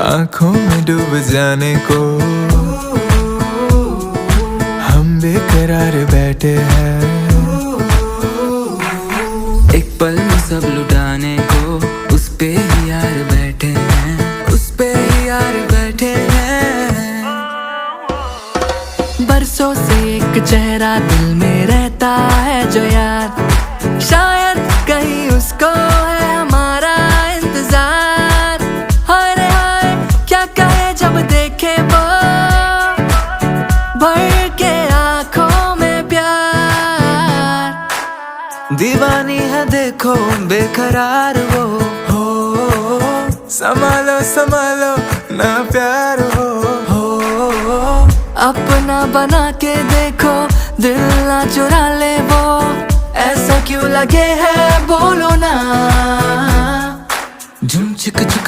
आंखों में डूब जाने को हम बेकरार बैठे हैं। एक पल में सब लुटाने को उस पे ही यार बैठे हैं, उस पे ही यार बैठे हैं। बरसों से एक चेहरा दिल में रहता है जो यार, शायद कहीं उसको है हमारा इंतजार। हाय रे हाय क्या कहे जब देखे वो भर के आंखों में प्यार। दीवानी है देखो बेकरार वो, हो संभालो संभालो ना प्यार हो। अपना बना के देखो दिल ना चुरा ले वो, ऐसा क्यों लगे है बोलो ना। झुम चिक चिक